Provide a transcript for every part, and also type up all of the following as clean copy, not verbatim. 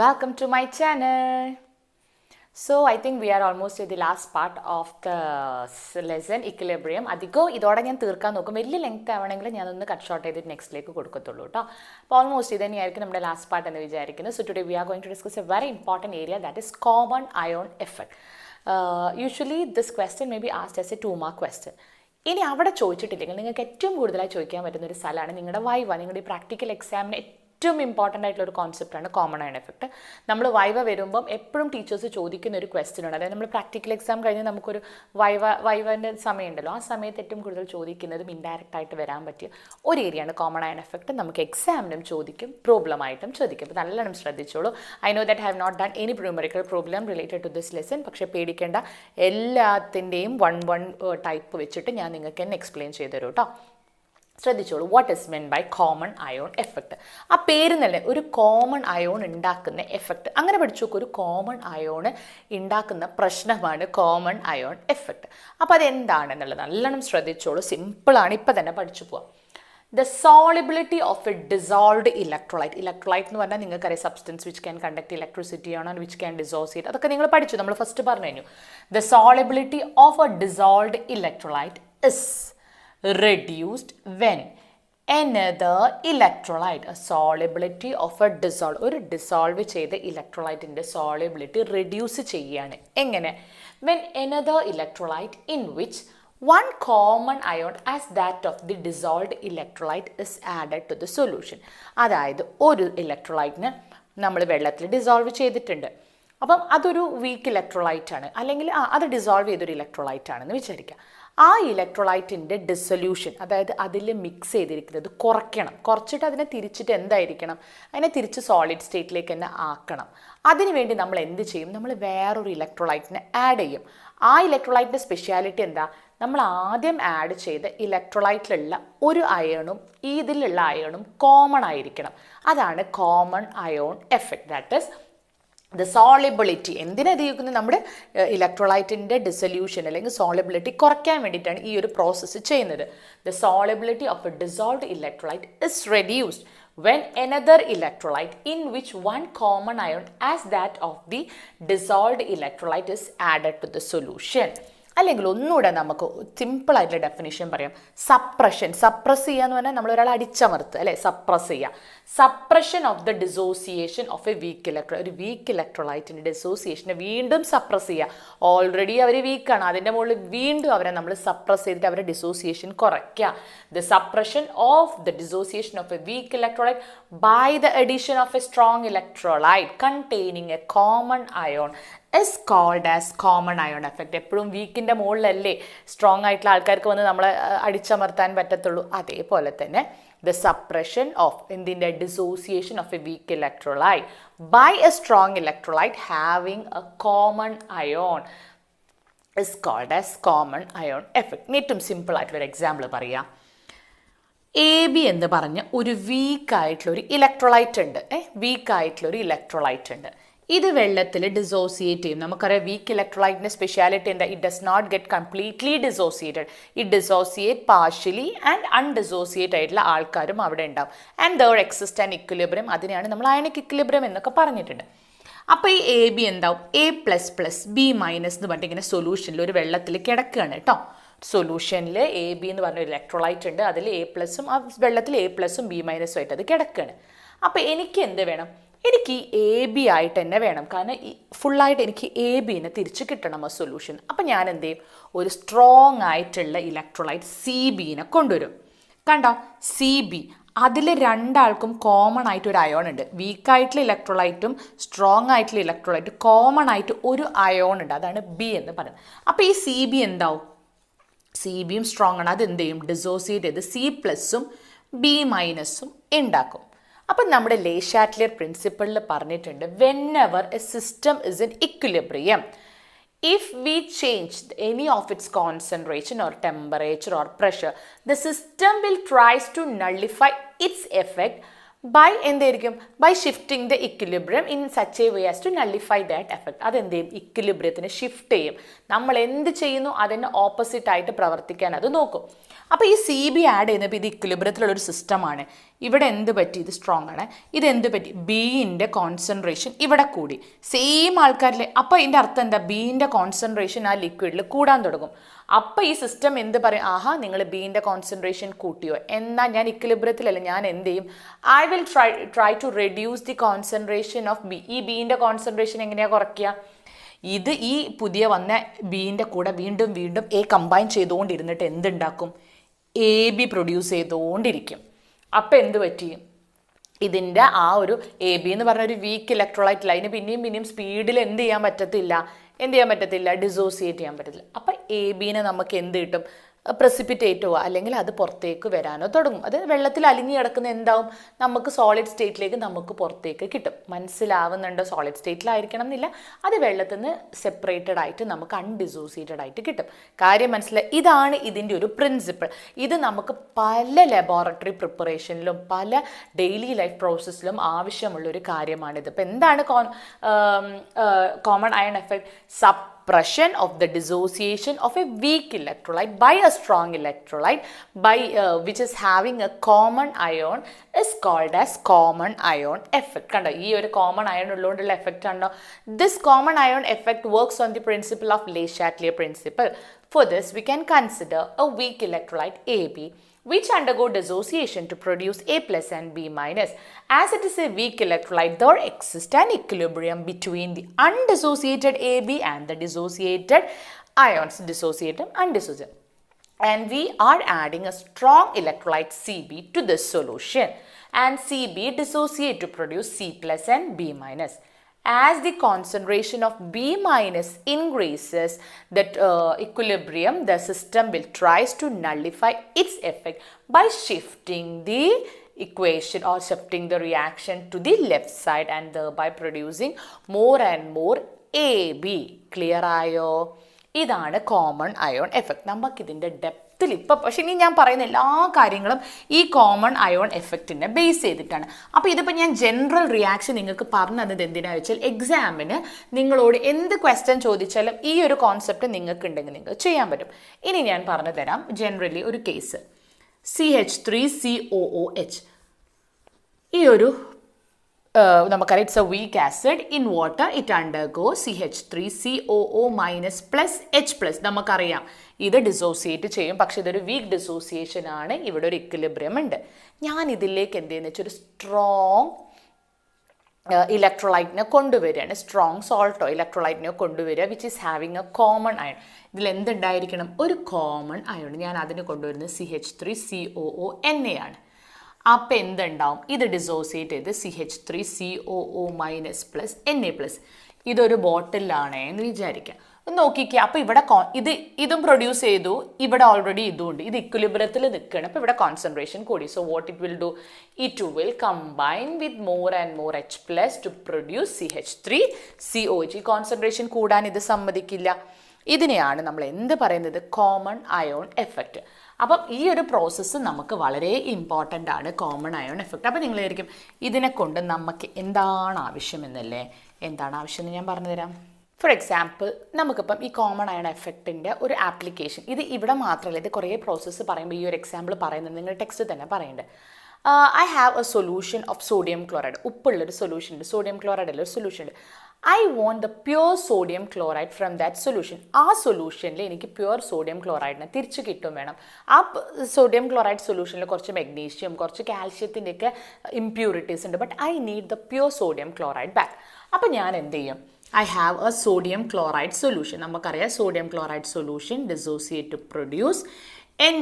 Welcome to my channel. So I think we are almost at the last part of the lesson equilibrium. അധികം ഇതോടെ ഞാൻ തീർക്കാൻ നോക്കും. വലിയ ലെങ്ത് ആവണമെങ്കിൽ ഞാനൊന്ന് കട്ട് ഷോർട്ട് ചെയ്തിട്ട് നെക്സ്റ്റിലേക്ക് കൊടുക്കത്തുള്ളൂ കേട്ടോ. അപ്പോൾ ഓൾമോസ്റ്റ് ഇത് തന്നെയായിരിക്കും നമ്മുടെ ലാസ്റ്റ് പാർട്ട് എന്ന് വിചാരിക്കുന്നു. So today we are going to discuss a very important area that is common ion effect. Usually this question may be asked as a 2-mark question. ഇനി അവിടെ ചോദിച്ചിട്ടില്ലെങ്കിൽ നിങ്ങൾക്ക് ഏറ്റവും കൂടുതലായി ചോദിക്കാൻ പറ്റുന്ന ഒരു സ്ഥലമാണ് നിങ്ങളുടെ വൈവ. നിങ്ങളുടെ ഈ പ്രാക്ടിക്കൽ എക്സാമിന് ഏറ്റവും ഇമ്പോർട്ടൻ്റ് ആയിട്ടുള്ള ഒരു കോൺസെപ്റ്റാണ് കോമൺ അയോൺ എഫക്ട്. നമ്മൾ വൈവ വരുമ്പം എപ്പോഴും ടീച്ചേഴ്സ് ചോദിക്കുന്ന ഒരു ക്വസ്റ്റ്യൻ ഉണ്ട്. അതായത് നമ്മൾ പ്രാക്ടിക്കൽ എക്സാം കഴിഞ്ഞ് നമുക്കൊരു വൈവൻ്റെ സമയമുണ്ടല്ലോ, ആ സമയത്ത് ഏറ്റവും കൂടുതൽ ചോദിക്കുന്നതും ഇൻഡയറക്റ്റ് ആയിട്ട് വരാൻ പറ്റിയ ഒരു ഏരിയയാണ് കോമൺ അയോൺ എഫക്ട്. നമുക്ക് എക്സാമിനും ചോദിക്കും, പ്രോബ്ലമായിട്ടും ചോദിക്കും. അപ്പോൾ നല്ലോണം ശ്രദ്ധിച്ചോളൂ. I know that I have not done any numerical problem related to this lesson. പക്ഷേ പേടിക്കേണ്ട, എല്ലാത്തിൻ്റെയും വൺ ടൈപ്പ് വെച്ചിട്ട് ഞാൻ നിങ്ങൾക്ക് തന്നെ എക്സ്പ്ലെയിൻ ചെയ്തു തരും കേട്ടോ. ശ്രദ്ധിച്ചോളൂ, what is meant by common ion effect. ആ പേര് തന്നെ ഒരു കോമൺ അയോൺ ഉണ്ടാക്കുന്ന എഫക്ട്. അങ്ങനെ പഠിച്ചു നോക്കും, ഒരു കോമൺ അയോൺ ഉണ്ടാക്കുന്ന പ്രശ്നമാണ് കോമൺ അയോൺ എഫക്ട്. അപ്പോൾ അതെന്താണെന്നുള്ളത് നല്ലോണം ശ്രദ്ധിച്ചോളൂ. സിമ്പിളാണ്, ഇപ്പം തന്നെ പഠിച്ചു പോവാം. The solubility of A dissolved electrolyte. Electrolyte എന്ന് പറഞ്ഞാൽ നിങ്ങൾക്കറിയാം, substance which can conduct electricity ആണ്, വിച്ച് ക്യാൻ ഡിസോസിയേറ്റ്. അതൊക്കെ നിങ്ങൾ പഠിച്ചു, നമ്മൾ ഫസ്റ്റ് പറഞ്ഞു കഴിഞ്ഞു. The solubility of A dissolved electrolyte is reduced when another electrolyte, a solubility of a ഒരു ഡിസോൾവ് ചെയ്ത ഇലക്ട്രോലൈറ്റിൻ്റെ സോളിബിലിറ്റി റെഡ്യൂസ് ചെയ്യാണ്. എങ്ങനെ? when another electrolyte in which one common ion as that of the dissolved electrolyte is added to the solution. അതായത് ഒരു ഇലക്ട്രോലൈറ്റിന് നമ്മൾ വെള്ളത്തിൽ dissolve ചെയ്തിട്ടുണ്ട്. അപ്പം അതൊരു വീക്ക് ഇലക്ട്രോലൈറ്റ് ആണ്, അല്ലെങ്കിൽ അത് ഡിസോൾവ് ചെയ്തൊരു ഇലക്ട്രോലൈറ്റ് ആണെന്ന് വിചാരിക്കുക. ആ ഇലക്ട്രോലൈറ്റിൻ്റെ ഡിസൊല്യൂഷൻ, അതായത് അതിൽ മിക്സ് ചെയ്തിരിക്കുന്നത് കുറച്ചിട്ട് അതിനെ തിരിച്ചിട്ട് എന്തായിരിക്കണം, അതിനെ തിരിച്ച് സോളിഡ് സ്റ്റേറ്റിലേക്ക് തന്നെ ആക്കണം. അതിനുവേണ്ടി നമ്മൾ എന്ത് ചെയ്യും? നമ്മൾ വേറൊരു ഇലക്ട്രോലൈറ്റിനെ ആഡ് ചെയ്യും. ആ ഇലക്ട്രോലൈറ്റിൻ്റെ സ്പെഷ്യാലിറ്റി എന്താ? നമ്മൾ ആദ്യം ആഡ് ചെയ്ത ഇലക്ട്രോലൈറ്റിലുള്ള ഒരു അയണും ഇതിലുള്ള അയണും കോമൺ ആയിരിക്കണം. അതാണ് common ion effect. That is the solubility. എന്തിനധികം നമ്മുടെ ഇലക്ട്രോലൈറ്റിൻ്റെ ഡിസൊല്യൂഷൻ അല്ലെങ്കിൽ സോളിബിലിറ്റി കുറയ്ക്കാൻ വേണ്ടിയിട്ടാണ് ഈ ഒരു പ്രോസസ്സ് ചെയ്യുന്നത്. The solubility of A dissolved electrolyte is reduced when another electrolyte in which one common ion as that of the dissolved electrolyte is added to the solution. അല്ലെങ്കിൽ ഒന്നുകൂടെ നമുക്ക് സിമ്പിളായിട്ടുള്ള ഡെഫിനിഷൻ പറയാം. സപ്രസ് ചെയ്യുക എന്ന് പറഞ്ഞാൽ നമ്മൾ ഒരാളെ അടിച്ചമർത്തുക, അല്ലേ? സപ്രസ് ചെയ്യുക. Suppression of the dissociation of a weak electrolyte. ഒരു വീക്ക് ഇലക്ട്രോലൈറ്റിൻ്റെ ഡിസോസിയേഷനെ വീണ്ടും സപ്രസ് ചെയ്യുക. ഓൾറെഡി അവർ വീക്കാണ്, അതിൻ്റെ മുകളിൽ വീണ്ടും അവരെ നമ്മൾ സപ്രസ് ചെയ്തിട്ട് അവരുടെ ഡിസോസിയേഷൻ കുറയ്ക്കുക. The suppression of the dissociation of a weak electrolyte by the addition of a strong electrolyte containing a common ion is called as common ion effect. എപ്പോഴും വീക്കിൻ്റെ മുകളിലല്ലേ സ്ട്രോങ് ആയിട്ടുള്ള ആൾക്കാർക്ക് വന്ന് നമ്മളെ അടിച്ചമർത്താൻ പറ്റത്തുള്ളൂ. അതേപോലെ തന്നെ the suppression of എന്തിൻ്റെ dissociation of a weak electrolyte by a strong electrolyte having a common ion is called as common ion effect. ഏറ്റവും സിമ്പിൾ ആയിട്ടുള്ളൊരു എക്സാമ്പിൾ പറയാം. AB എന്ന് പറഞ്ഞ ഒരു വീക്കായിട്ടുള്ളൊരു ഇലക്ട്രോലൈറ്റ് ഉണ്ട്. വീക്കായിട്ടുള്ളൊരു ഇലക്ട്രോലൈറ്റ് ഉണ്ട്. ഇത് വെള്ളത്തിൽ ഡിസോസിയേറ്റ് ചെയ്യും. നമുക്കറിയാം വീക്ക് ഇലക്ട്രോലൈറ്റിൻ്റെ സ്പെഷ്യാലിറ്റി എന്താ? It does not get completely dissociated. It dissociate partially and undissociate ആയിട്ടുള്ള ആൾക്കാരും അവിടെ ഉണ്ടാവും. And there exist an equilibrium. അതിനെയാണ് നമ്മൾ അയണിക് ഇക്വിലിബ്രിയം എന്നൊക്കെ പറഞ്ഞിട്ടുണ്ട്. അപ്പോൾ ഈ AB എന്താവും? A++B- എന്ന് പറഞ്ഞിട്ട് ഇങ്ങനെ സൊല്യൂഷനിൽ ഒരു വെള്ളത്തിൽ കിടക്കുകയാണ് കേട്ടോ. സൊല്യൂഷനിൽ AB എന്ന് പറഞ്ഞ ഒരു ഇലക്ട്രോലൈറ്റ് ഉണ്ട്. അതിൽ A+ഉം ആ വെള്ളത്തിൽ A+ഉം B- ആയിട്ട് അത് കിടക്കുകയാണ്. അപ്പോൾ എനിക്ക് എന്ത് വേണം? എനിക്ക് AB ആയിട്ട് തന്നെ വേണം. കാരണം ഫുള്ളായിട്ട് എനിക്ക് ABനെ തിരിച്ച് കിട്ടണം ആ സൊല്യൂഷൻ. അപ്പം ഞാൻ എന്ത് ചെയ്യും? ഒരു സ്ട്രോങ് ആയിട്ടുള്ള ഇലക്ട്രോലൈറ്റ് CBനെ കൊണ്ടുവരും. കണ്ടോ? CB. അതിൽ രണ്ടാൾക്കും കോമൺ ആയിട്ട് ഒരു അയോൺ ഉണ്ട്. വീക്കായിട്ടുള്ള ഇലക്ട്രോലൈറ്റും സ്ട്രോങ് ആയിട്ടുള്ള ഇലക്ട്രോലൈറ്റും കോമൺ ആയിട്ട് ഒരു അയോൺ ഉണ്ട്. അതാണ് B എന്ന് പറയുന്നത്. അപ്പോൾ ഈ CB എന്താവും? CBയും സ്ട്രോങ് ആണ്. അത് എന്ത് ചെയ്യും? ഡിസോസിയേറ്റ് ചെയ്ത് C+ഉം B- ഉണ്ടാക്കും. അപ്പം നമ്മുടെ ലേ ഷാറ്റ്ലിയർ പ്രിൻസിപ്പിളിൽ പറഞ്ഞിട്ടുണ്ട്, whenever a system is in equilibrium, if we change any of its concentration or temperature or pressure, the system will tries to nullify its effect by എന്തായിരിക്കും? By shifting the equilibrium in such a way as to nullify that effect. അതെന്ത് ചെയ്യും? ഇക്വിലിബ്രിയത്തിന് shift ചെയ്യും. നമ്മൾ എന്ത് ചെയ്യുന്നു അതിന് opposite ആയിട്ട് പ്രവർത്തിക്കാൻ അത് നോക്കും. അപ്പോൾ ഈ സി ബി ആഡ് ചെയ്യുന്നപ്പോൾ ഇത് ഇക്വിലിബ്രിയത്തിലുള്ളൊരു സിസ്റ്റമാണ്. ഇവിടെ എന്ത് പറ്റി? ഇത് സ്ട്രോങ് ആണ്. ഇത് എന്ത് പറ്റി? ബിൻ്റെ കോൺസെൻട്രേഷൻ ഇവിടെ കൂടി. സെയിം ആൾക്കാരിലെ. അപ്പോൾ ഇതിൻ്റെ അർത്ഥം എന്താ? ബിൻ്റെ കോൺസെൻട്രേഷൻ ആ ലിക്വിഡിൽ കൂടാൻ തുടങ്ങും. അപ്പോൾ ഈ സിസ്റ്റം എന്ത് പറയും? ആഹാ, നിങ്ങൾ ബിൻ്റെ കോൺസെൻട്രേഷൻ കൂട്ടിയോ, എന്നാൽ ഞാൻ ഇക്വിലിബ്രിയത്തിലല്ല, ഞാൻ എന്ത് ചെയ്യും? I will try to reduce the concentration of B. ഈ ബിൻ്റെ കോൺസെൻട്രേഷൻ എങ്ങനെയാണ് കുറയ്ക്കുക? ഇത് ഈ പുതിയ വന്ന ബിൻ്റെ കൂടെ വീണ്ടും വീണ്ടും എ കമ്പൈൻ ചെയ്തുകൊണ്ടിരുന്നിട്ട് എന്തുണ്ടാക്കും? എ ബി പ്രൊഡ്യൂസ് ചെയ്തുകൊണ്ടിരിക്കും. അപ്പം എന്ത് പറ്റി? ഇതിൻ്റെ ആ ഒരു എ ബി എന്ന് പറഞ്ഞ ഒരു വീക്ക് ഇലക്ട്രോലൈറ്റ് ലൈന് പിന്നെയും സ്പീഡിൽ എന്ത് ചെയ്യാൻ പറ്റത്തില്ല? ഡിസോസിയേറ്റ് ചെയ്യാൻ പറ്റത്തില്ല. അപ്പം എ ബിനെ നമുക്ക് എന്ത് കിട്ടും? പ്രസിപ്പിറ്റേറ്റോ അല്ലെങ്കിൽ അത് പുറത്തേക്ക് വരാനോ തുടങ്ങും. അത് വെള്ളത്തിൽ അലിഞ്ഞു കിടക്കുന്ന എന്താവും? നമുക്ക് സോളിഡ് സ്റ്റേറ്റിലേക്ക് നമുക്ക് പുറത്തേക്ക് കിട്ടും. മനസ്സിലാവുന്നുണ്ടോ? സോളിഡ് സ്റ്റേറ്റിലായിരിക്കണം എന്നില്ല, അത് വെള്ളത്തിൽ നിന്ന് സെപ്പറേറ്റഡ് ആയിട്ട് നമുക്ക് അൺഡിസോസിയേറ്റഡ് ആയിട്ട് കിട്ടും. കാര്യം മനസ്സിലായി? ഇതാണ് ഇതിൻ്റെ ഒരു പ്രിൻസിപ്പിൾ. ഇത് നമുക്ക് പല ലബോറട്ടറി പ്രിപ്പറേഷനിലും പല ഡെയിലി ലൈഫ് പ്രോസസ്സിലും ആവശ്യമുള്ളൊരു കാര്യമാണിത്. ഇപ്പം എന്താണ് common ion effect? Suppression of the dissociation of a weak electrolyte by a strong electrolyte which is having a common ion is called as common ion effect. കണ്ടോ, ഈ ഒരു കോമൺ അയൺ ഉള്ളതുകൊണ്ടുള്ള എഫക്റ്റ് ആണോ? This common ion effect works on the principle of Le Chatelier principle. For this we can consider a weak electrolyte AB which undergo dissociation to produce A plus and B minus. As it is a weak electrolyte, there exists an equilibrium between the undissociated AB and the dissociated ions, dissociated and undissociated. And we are adding a strong electrolyte Cb to this solution, and Cb dissociate to produce C plus and B minus. As the concentration of B minus increases, that equilibrium, the system will tries to nullify its effect by shifting the equation or shifting the reaction to the left side and thereby producing more and more AB. Clear ആയോ? ഇതാണ് common ion effect. നമുക്കിതിൻ്റെ ഡെപ്തിൽ ഇപ്പം പക്ഷേ ഇനി ഞാൻ പറയുന്ന എല്ലാ കാര്യങ്ങളും ഈ കോമൺ അയോൺ എഫക്റ്റിനെ ബേസ് ചെയ്തിട്ടാണ്. അപ്പോൾ ഇതിപ്പോൾ ഞാൻ ജനറൽ റിയാക്ഷൻ നിങ്ങൾക്ക് പറഞ്ഞു തന്നത് എന്തിനാണെന്ന് വെച്ചാൽ എക്സാമിന് നിങ്ങളോട് എന്ത് ക്വസ്റ്റ്യൻ ചോദിച്ചാലും ഈ ഒരു കോൺസെപ്റ്റ് നിങ്ങൾക്ക് ഉണ്ടെങ്കിൽ നിങ്ങൾക്ക് ചെയ്യാൻ പറ്റും. ഇനി ഞാൻ പറഞ്ഞു തരാം ജനറലി ഒരു കേസ്. CH3COOH ഈ ഒരു നമുക്കറിയാം it's A weak acid. In water it undergo CH3COO minus plus H plus. നമുക്കറിയാം ഇത് ഡിസോസിയേറ്റ് ചെയ്യും, പക്ഷെ ഇതൊരു വീക്ക് ഡിസോസിയേഷൻ ആണ്. ഇവിടെ ഒരു ഇക്വിലിബ്രിയം ഉണ്ട്. ഞാൻ ഇതിലേക്ക് എന്ത് ചെയ്യുന്ന വെച്ചാൽ ഒരു സ്ട്രോങ് ഇലക്ട്രോലൈറ്റിനെ കൊണ്ടുവരികയാണ്. സ്ട്രോങ് സോൾട്ടോ ഇലക്ട്രോലൈറ്റിനെ കൊണ്ടുവരിക which is having A common iron. ഇതിൽ എന്തുണ്ടായിരിക്കണം? ഒരു കോമൺ അയൺ. ഞാൻ അതിന് കൊണ്ടുവരുന്നത് CH3COO ആണ്. അപ്പം എന്തുണ്ടാവും? ഇത് ഡിസോസിയേറ്റ് ചെയ്ത് CH3COO minus plus Na plus. ഇതൊരു ബോട്ടിലാണ് എന്ന് വിചാരിക്കാം. നോക്കിക്കുക. അപ്പോൾ ഇവിടെ ഇതും പ്രൊഡ്യൂസ് ചെയ്തു, ഇവിടെ ഓൾറെഡി ഇതുണ്ട്. ഇത് ഇക്വിലിബ്രിയത്തിൽ നിൽക്കുകയാണ്. അപ്പോൾ ഇവിടെ കോൺസെൻട്രേഷൻ കൂടി. So what it will do? It will combine with more and more H plus two produce CH3COH. ഈ കോൺസെൻട്രേഷൻ കൂടാൻ ഇത് സമ്മതിക്കില്ല. ഇതിനെയാണ് നമ്മൾ എന്ത് പറയുന്നത്? Common ion effect. അപ്പം ഈ ഒരു പ്രോസസ്സ് നമുക്ക് വളരെ ഇമ്പോർട്ടൻ്റ് ആണ്, കോമൺ അയോൺ എഫക്റ്റ്. അപ്പോൾ നിങ്ങൾ വിചാരിക്കും ഇതിനെ കൊണ്ട് നമുക്ക് എന്താണ് ആവശ്യമെന്നല്ലേ? എന്താണ് ആവശ്യമെന്ന് ഞാൻ പറഞ്ഞുതരാം. ഫോർ എക്സാമ്പിൾ, നമുക്കിപ്പം ഈ കോമൺ അയൺ എഫക്റ്റിൻ്റെ ഒരു ആപ്ലിക്കേഷൻ, ഇത് ഇവിടെ മാത്രമല്ല, ഇത് കുറേ പ്രോസസ്സ് പറയുമ്പോൾ ഈ ഒരു എക്സാമ്പിൾ പറയുന്നത് നിങ്ങൾ ടെക്സ്റ്റ് തന്നെ പറയേണ്ടത്. I have a solution of sodium chloride. ഉപ്പുള്ളൊരു സൊല്യൂഷൻ ഉണ്ട്, സോഡിയം ക്ലോറൈഡ് ഉള്ള ഒരു സൊല്യൂഷൻ ഉണ്ട്. I want the pure sodium chloride from that solution. ആ സൊല്യൂഷനിൽ എനിക്ക് പ്യുവർ സോഡിയം ക്ലോറൈഡിനെ തിരിച്ച് കിട്ടും വേണം. ആ സോഡിയം ക്ലോറൈഡ് സൊല്യൂഷനിൽ കുറച്ച് മെഗ്നീഷ്യം, കുറച്ച് കാൽഷ്യത്തിൻ്റെയൊക്കെ ഇംപ്യൂരിറ്റീസ് ഉണ്ട്. But I need the pure sodium chloride back. അപ്പോൾ ഞാൻ എന്ത് ചെയ്യും? I have a sodium chloride solution. നമുക്കറിയാം sodium chloride solution dissociate to produce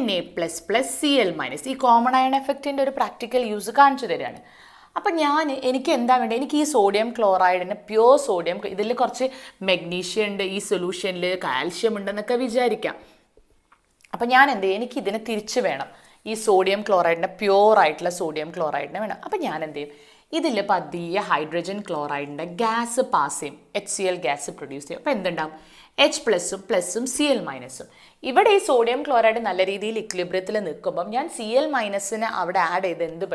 Na plus plus Cl minus. ഈ കോമൺ അയൺ എഫക്റ്റിൻ്റെ ഒരു പ്രാക്ടിക്കൽ യൂസ് കാണിച്ചു തരികയാണ്. അപ്പം എനിക്ക് എന്താ വേണ്ടത്? എനിക്ക് ഈ സോഡിയം ക്ലോറൈഡിന് പ്യുവർ സോഡിയം, ഇതിൽ കുറച്ച് മെഗ്നീഷ്യം ഉണ്ട് ഈ സൊല്യൂഷനിൽ, കാൽഷ്യം ഉണ്ടെന്നൊക്കെ വിചാരിക്കാം. അപ്പം ഞാൻ എന്ത് ചെയ്യും? എനിക്ക് ഇതിനെ തിരിച്ച് വേണം. ഈ സോഡിയം ക്ലോറൈഡിൻ്റെ പ്യുവർ ആയിട്ടുള്ള സോഡിയം ക്ലോറൈഡിനെ വേണം. അപ്പം ഞാൻ എന്ത് ചെയ്യും? ഇതിൽ പതിയെ ഹൈഡ്രജൻ ക്ലോറൈഡിൻ്റെ ഗ്യാസ് പാസ് ചെയ്യും, HCl ഗ്യാസ് പ്രൊഡ്യൂസ് ചെയ്യും. അപ്പോൾ എന്തുണ്ടാവും? H പ്ലസും Cl മൈനസും. ഇവിടെ ഈ സോഡിയം ക്ലോറൈഡ് നല്ല രീതിയിൽ ഇക്വിലിബ്രിയത്തിൽ നിൽക്കുമ്പം ഞാൻ Cl മൈനസിനെ അവിടെ ആഡ് ചെയ്ത് എന്ത്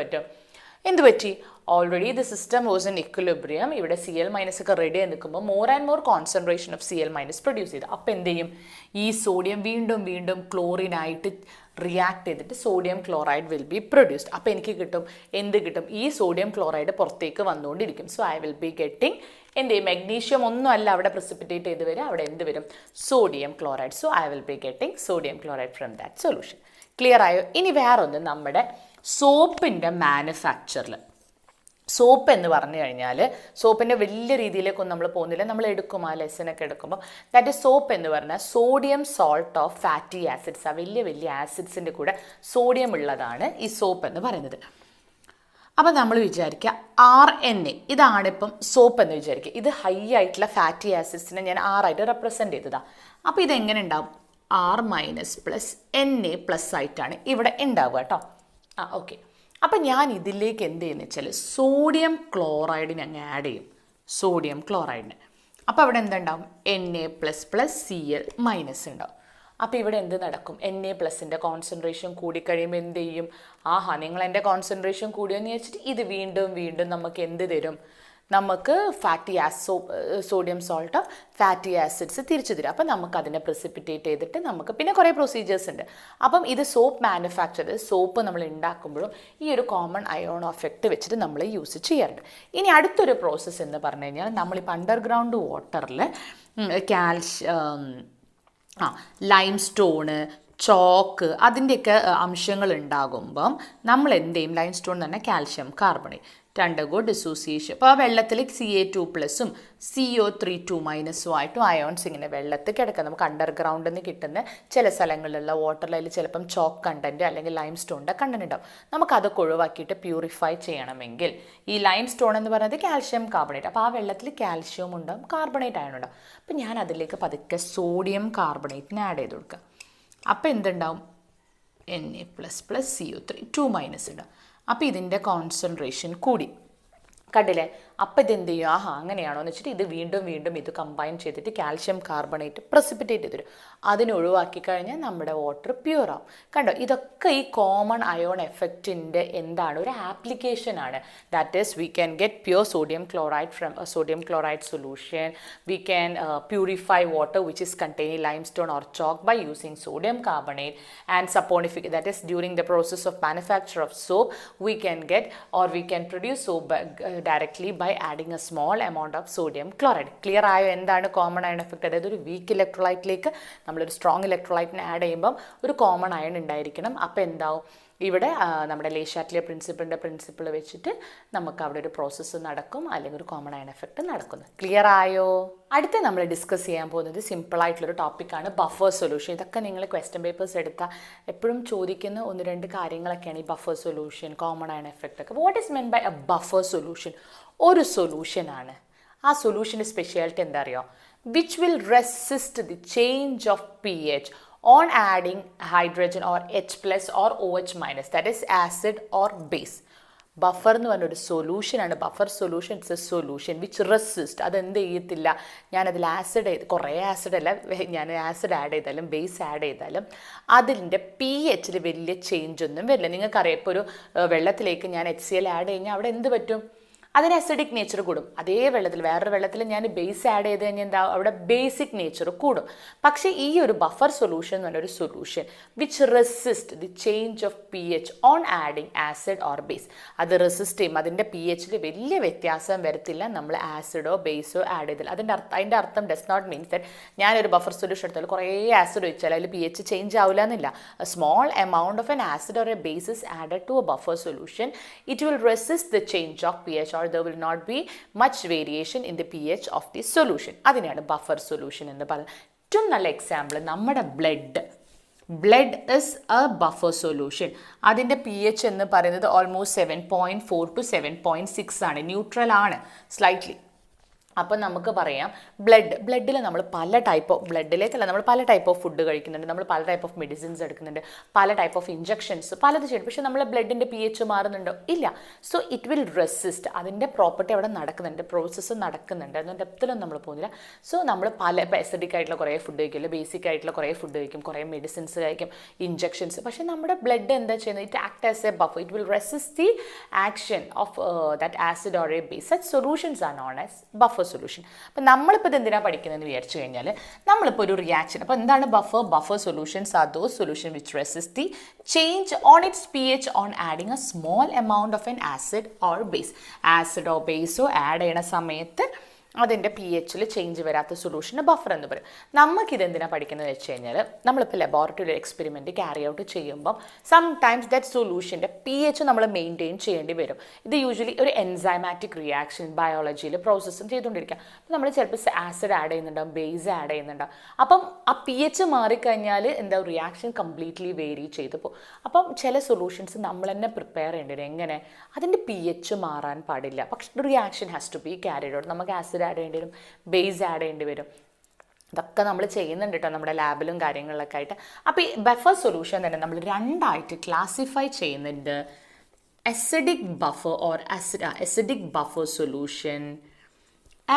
പറ്റി? Already the system was in equilibrium. ഇവിടെ Cl മൈനസ് ഒക്കെ റെഡി ആയി നിൽക്കുമ്പോൾ more and more concentration of Cl minus produce ചെയ്ത്. അപ്പോൾ എന്ത് ചെയ്യും? ഈ സോഡിയം വീണ്ടും ക്ലോറിനായിട്ട് റിയാക്ട് ചെയ്തിട്ട് sodium chloride will be produced. അപ്പോൾ എനിക്ക് കിട്ടും, എന്ത് കിട്ടും, ഈ സോഡിയം ക്ലോറൈഡ് പുറത്തേക്ക് വന്നുകൊണ്ടിരിക്കും. So I will be getting എന്ത് ചെയ്യും, മെഗ്നീഷ്യം ഒന്നും അല്ല അവിടെ പ്രസിപ്പിറ്റേറ്റ് ചെയ്ത് വരും, അവിടെ എന്ത് വരും, sodium chloride. So I will be getting sodium chloride from that solution. Clear ആയോ? ഇനി വേറൊന്ന്, നമ്മുടെ സോപ്പിൻ്റെ മാനുഫാക്ചറിൽ, സോപ്പ് എന്ന് പറഞ്ഞു കഴിഞ്ഞാൽ സോപ്പിൻ്റെ വലിയ രീതിയിലേക്കൊന്നും നമ്മൾ പോകുന്നില്ല, നമ്മൾ എടുക്കും ആ ലെസനൊക്കെ എടുക്കുമ്പോൾ. ദാറ്റ് ഈസ് സോപ്പ് എന്ന് പറഞ്ഞാൽ sodium salt of fatty acids. ആ വലിയ വലിയ ആസിഡ്സിൻ്റെ കൂടെ സോഡിയം ഉള്ളതാണ് ഈ സോപ്പ് എന്ന് പറയുന്നത്. അപ്പം നമ്മൾ വിചാരിക്കുക RNA, ഇതാണിപ്പം സോപ്പ് എന്ന് വിചാരിക്കുക. ഇത് ഹൈ ആയിട്ടുള്ള ഫാറ്റി ആസിഡ്സിനെ ഞാൻ ആയിട്ട് റെപ്രസെൻറ്റ് ചെയ്തതാണ്. അപ്പോൾ ഇതെങ്ങനെ ഉണ്ടാവും, R- + Na+ ആയിട്ടാണ് ഇവിടെ ഉണ്ടാവുക കേട്ടോ. ഓക്കെ. അപ്പം ഞാൻ ഇതിലേക്ക് എന്ത് ചെയ്യുന്നത് വെച്ചാൽ സോഡിയം ക്ലോറൈഡിനെ അങ്ങ് ആഡ് ചെയ്യും, സോഡിയം ക്ലോറൈഡിന്. അപ്പോൾ അവിടെ എന്തുണ്ടാവും, Na++Cl- ഉണ്ടാവും. അപ്പോൾ ഇവിടെ എന്ത് നടക്കും, Na+ൻ്റെ കോൺസെൻട്രേഷൻ കൂടിക്കഴിയുമ്പോൾ എന്ത് ചെയ്യും, നിങ്ങൾ എൻ്റെ കോൺസെൻട്രേഷൻ കൂടിയെന്ന് വെച്ചിട്ട് ഇത് വീണ്ടും വീണ്ടും നമുക്ക് എന്ത് തരും, നമുക്ക് sodium salt of fatty acids തിരിച്ചു തരും. അപ്പം നമുക്കതിനെ പ്രിസിപ്പിറ്റേറ്റ് ചെയ്തിട്ട് നമുക്ക് പിന്നെ കുറേ പ്രൊസീജിയേഴ്സ് ഉണ്ട്. അപ്പം ഇത് സോപ്പ് മാനുഫാക്ചർ, സോപ്പ് നമ്മൾ ഉണ്ടാക്കുമ്പോഴും ഈ ഒരു കോമൺ അയോൺ എഫക്റ്റ് വെച്ചിട്ട് നമ്മൾ യൂസ് ചെയ്യാറുണ്ട്. ഇനി അടുത്തൊരു പ്രോസസ്സ് എന്ന് പറഞ്ഞു കഴിഞ്ഞാൽ നമ്മളിപ്പോൾ അണ്ടർഗ്രൗണ്ട് വാട്ടറിൽ ലൈം സ്റ്റോണ്, ചോക്ക്, അതിൻ്റെയൊക്കെ അംശങ്ങൾ ഉണ്ടാകുമ്പം നമ്മൾ എന്ത് ചെയ്യും, ലൈം സ്റ്റോൺ തന്നെ കാൽഷ്യം കാർബണേറ്റ് രണ്ടകോ ഡിസോസിയേഷൻ. അപ്പോൾ ആ വെള്ളത്തിൽ Ca2+ഉം CO3 ആയിട്ടും അയോൺസ് ഇങ്ങനെ വെള്ളത്തിൽ കിടക്കുക. നമുക്ക് അണ്ടർഗ്രൗണ്ടിൽ നിന്ന് കിട്ടുന്ന ചില സ്ഥലങ്ങളിലുള്ള വാട്ടറിൽ അതിൽ ചിലപ്പം ചോക്ക് കണ്ടൻറ്റ് അല്ലെങ്കിൽ ലൈം സ്റ്റോണിൻ്റെ കണ്ടൻറ്റ് ഉണ്ടാവും. നമുക്കതൊക്കെ ഒഴിവാക്കിയിട്ട് പ്യൂരിഫൈ ചെയ്യണമെങ്കിൽ ഈ ലൈം സ്റ്റോൺ എന്ന് പറയുന്നത് കാൽഷ്യം കാർബണേറ്റ്. അപ്പോൾ ആ വെള്ളത്തിൽ കാൽഷ്യവും ഉണ്ടാവും, കാർബണേറ്റ് അയൺ ഉണ്ടാവും. അപ്പോൾ ഞാൻ അതിലേക്ക് പതുക്കെ സോഡിയം കാർബണേറ്റിന് ആഡ് ചെയ്ത് കൊടുക്കുക. അപ്പോൾ എന്തുണ്ടാവും, Na++CO3 ഉണ്ടാവും. അപ്പോൾ ഇതിൻ്റെ കോൺസെൻട്രേഷൻ കൂടി, കണ്ടില്ലേ? അപ്പോൾ ഇതെന്ത് ചെയ്യും, അങ്ങനെയാണോ എന്ന് വെച്ചിട്ട് ഇത് വീണ്ടും വീണ്ടും ഇത് കമ്പൈൻ ചെയ്തിട്ട് കാൽഷ്യം കാർബണേറ്റ് പ്രസിപ്പിറ്റേറ്റ് ചെയ്ത് തരും. അതിനെ ഒഴിവാക്കി കഴിഞ്ഞാൽ നമ്മുടെ വാട്ടർ പ്യൂർ ആവും. കണ്ടോ, ഇതൊക്കെ ഈ കോമൺ അയോൺ എഫക്റ്റിൻ്റെ എന്താണ്, ഒരു ആപ്ലിക്കേഷനാണ്. That is we can get pure sodium chloride from sodium chloride solution. We can purify water which is containing limestone or chalk by using sodium carbonate and saponification. That is during the process of manufacture of soap we can get or we can produce soap directly by adding a small amount of sodium chloride. Clear ആയോ എന്താണ് common ion effect? അതായത് ഒരു week ഇലക്ട്രോലൈറ്റിലേക്ക് നമ്മളൊരു strong ഇലക്ട്രോലൈറ്റിനെ add ചെയ്യുമ്പം ഒരു common iron ഉണ്ടായിരിക്കണം. അപ്പോൾ എന്താവും, ഇവിടെ നമ്മുടെ ലേ ഷാറ്റ്ലിയർ പ്രിൻസിപ്പിൾ വെച്ചിട്ട് നമുക്ക് അവിടെ ഒരു പ്രോസസ്സ് നടക്കും, അല്ലെങ്കിൽ ഒരു കോമൺ അയൺ എഫക്റ്റ് നടക്കുന്നു. ക്ലിയർ ആയോ? അടുത്ത നമ്മൾ ഡിസ്കസ് ചെയ്യാൻ പോകുന്നത് സിമ്പിളായിട്ടുള്ളൊരു ടോപ്പിക്കാണ് ബഫർ സൊല്യൂഷൻ. ഇതൊക്കെ നിങ്ങൾ ക്വസ്റ്റ്യൻ പേപ്പേഴ്സ് എടുത്താൽ എപ്പോഴും ചോദിക്കുന്ന 1-2 കാര്യങ്ങളൊക്കെയാണ് ഈ buffer solution, common ion effect ഒക്കെ. What is meant by a buffer solution? ഒരു സൊല്യൂഷനാണ്, ആ സൊല്യൂഷൻ്റെ സ്പെഷ്യാലിറ്റി എന്താ അറിയോ, which will resist the change of pH on adding hydrogen or H+ or OH-, that is acid or base. Buffer എന്ന് പറഞ്ഞൊരു സൊല്യൂഷനാണ്. Buffer solution it's a solution which resist. അതെന്ത് ചെയ്യത്തില്ല, ഞാനതിൽ കുറേ ആസിഡ് അല്ല, ഞാൻ ആസിഡ് ആഡ് ചെയ്താലും ബേസ് ആഡ് ചെയ്താലും അതിൻ്റെ pHൽ വലിയ ചേഞ്ച് ഒന്നും വരില്ല. നിങ്ങൾക്കറിയാം, ഇപ്പോൾ ഒരു വെള്ളത്തിലേക്ക് ഞാൻ HCl ആഡ് കഴിഞ്ഞാൽ അവിടെ എന്ത് പറ്റും, അതിന് അസിഡിക് നേച്ചർ കൂടും. അതേ വെള്ളത്തിൽ വേറൊരു വെള്ളത്തിൽ ഞാൻ ബേസ് ആഡ് ചെയ്ത് കഴിഞ്ഞാൽ എന്താ, അവിടെ ബേസിക് നേച്ചർ കൂടും. പക്ഷേ ഈ ഒരു ബഫർ സൊല്യൂഷൻ എന്ന് പറഞ്ഞൊരു solution which resist the change of pH on adding acid or base. അത് റെസിസ്റ്റ് ചെയ്യും, അതിൻ്റെ pHൽ വലിയ വ്യത്യാസം വരത്തില്ല നമ്മൾ ആസിഡോ ബേസോ ആഡ് ചെയ്തില്ല. അതിൻ്റെ അർത്ഥം ഡസ് നോട്ട് മീൻസ് ദാറ്റ് ഞാനൊരു ബഫർ സൊല്യൂഷൻ എടുത്താൽ കുറേ ആസിഡ് ഒഴിച്ചാൽ അതിൽ pH ചേഞ്ച് ആവില്ല എന്നില്ല. A small amount of an acid or a base is added to a buffer solution. It will resist the change of pH or there will not be much variation in the pH of the solution. അതിനെയാണ് buffer solution എന്ന് പറയുന്നത്. ഏറ്റവും നല്ല example നമ്മുടെ blood is A buffer solution. അതിൻ്റെ pH എന്ന് പറയുന്നത് almost 7.4 to 7.6 ആണ്, ന്യൂട്രൽ ആണ് സ്ലൈറ്റ്ലി. അപ്പം നമുക്ക് പറയാം ബ്ലഡിൽ നമ്മൾ പല ടൈപ്പ് ഓഫ് നമ്മൾ പല ടൈപ്പ് ഓഫ് ഫുഡ് കഴിക്കുന്നുണ്ട്, നമ്മൾ പല ടൈപ്പ് ഓഫ് മെഡിസിൻസ് എടുക്കുന്നുണ്ട്, പല ടൈപ്പ് ഓഫ് ഇഞ്ചക്ഷൻസ് പലത് ചെയ്യുന്നുണ്ട്. പക്ഷേ നമ്മളെ ബ്ലഡിൻ്റെ pH മാറുന്നുണ്ടോ? ഇല്ല. So it will resist. അതിൻ്റെ പ്രോപ്പർട്ടി അവിടെ നടക്കുന്നുണ്ട്, പ്രോസസ്സ് നടക്കുന്നുണ്ട്, അതിൻ്റെ ഡെപ്തിലൊന്നും നമ്മൾ പോകുന്നില്ല. സോ നമ്മൾ ഇപ്പോൾ എസിഡിക് ആയിട്ടുള്ള കുറേ ഫുഡ് കഴിക്കില്ല, ബേസിക് ആയിട്ടുള്ള കുറേ ഫുഡ് കഴിക്കും, കുറേ മെഡിസിൻസ് കഴിക്കും, ഇഞ്ചക്ഷൻസ്. പക്ഷേ നമ്മുടെ ബ്ലഡ് എന്താ ചെയ്യുന്നത്, it act as a buffer. It will resist the action of that acid or a base. Such solutions are known as buffer solution. അപ്പം നമ്മളിപ്പോൾ ഇത് എന്തിനാണ് പഠിക്കുന്നതെന്ന് വിചാരിച്ചു കഴിഞ്ഞാൽ നമ്മളിപ്പോൾ ഒരു റിയാക്ഷൻ, അപ്പോൾ എന്താണ് buffer solutions are those solution which resist the change on its P H on adding a small amount of an acid or base. ആസിഡോ ബേസോ ആഡ് ചെയ്യണ സമയത്ത് അതിൻ്റെ പി എച്ചിൽ ചേഞ്ച് വരാത്ത സൊല്യൂഷന് ബഫർ എന്ന് പറയും. നമുക്കിത് എന്തിനാണ് പഠിക്കുന്നത് വെച്ച് കഴിഞ്ഞാൽ നമ്മളിപ്പോൾ ലബോറട്ടറി എക്സ്പെരിമെൻറ്റ് ക്യാരി ഔട്ട് ചെയ്യുമ്പം സംടൈംസ് ദാറ്റ് സൊല്യൂഷൻ്റെ പി എച്ച് നമ്മൾ മെയിൻറ്റെയിൻ ചെയ്യേണ്ടി വരും. ഇത് യൂഷ്വലി ഒരു എൻസൈമാറ്റിക് റിയാക്ഷൻ ബയോളജിയിൽ പ്രോസസ്സും ചെയ്തുകൊണ്ടിരിക്കുക. അപ്പോൾ നമ്മൾ ചിലപ്പോൾ ആസിഡ് ആഡ് ചെയ്യുന്നുണ്ടാവും, ബേസ് ആഡ് ചെയ്യുന്നുണ്ടാവും. അപ്പം ആ പി എച്ച് മാറിക്കഴിഞ്ഞാൽ എന്താ റിയാക്ഷൻ കംപ്ലീറ്റ്ലി വേരി ചെയ്തു പോകും. അപ്പം ചില സൊല്യൂഷൻസ് നമ്മൾ തന്നെ പ്രിപ്പയർ ചെയ്യേണ്ടി വരും. എങ്ങനെ? അതിൻ്റെ പി എച്ച് മാറാൻ പാടില്ല, പക്ഷെ reaction has to be carried out. നമുക്ക് ആസിഡ് ആഡ് ചെയ്യേണ്ടി വരും, ബേസ് ആഡ് ചെയ്യേണ്ടി വരും. ഇതൊക്കെ നമ്മൾ ചെയ്യുന്നുണ്ട് കേട്ടോ നമ്മുടെ ലാബിലും കാര്യങ്ങളിലൊക്കെ ആയിട്ട്. അപ്പോൾ ഈ ബഫർ സൊല്യൂഷൻ തന്നെ നമ്മൾ രണ്ടായിട്ട് ക്ലാസിഫൈ ചെയ്യുന്നുണ്ട്. Acidic buffer or acidic buffer solution